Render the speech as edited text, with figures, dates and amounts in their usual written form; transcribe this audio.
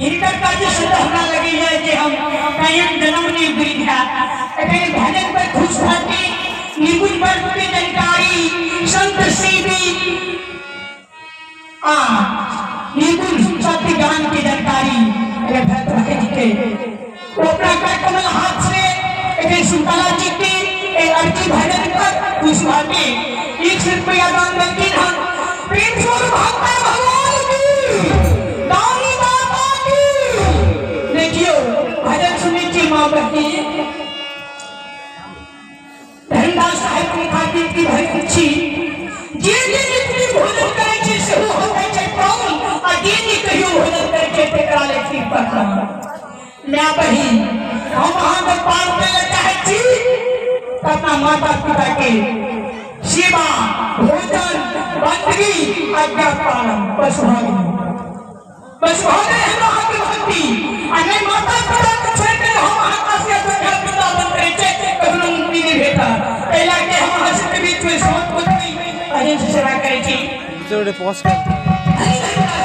इनकर काजे से हमरा लगी है कि हम कायम जन्म ने बुझा एखन भजन पर खुश होके निपुण वर्ग के जानकारी संत सीधी निपुण सत्य ज्ञान की जानकारी अरे भक्त भक्त के अपना का कमल हाथ से एखन सुतला जी की अर्जी भजन पर खुश होके 100 रुपया दान देती हम प्रेम स्वरूप भक्त भगवान की दान करता मैं बहिन हम वहां पर पार देना चाहती अपना माता पिता के सेवा भोजन बंदगी आज्ञा पालन बस भागी है वहां की भक्ति अगर माता पिता को छोड़ कर हम आकाश के संघर्ष वृंदावन करे थे कभी मुक्ति नहीं भेटा पहला के हम हंसते बीच में सोच कुछ नहीं अजय से सेवा करे थी जोड़े पोस्ट करते हैं।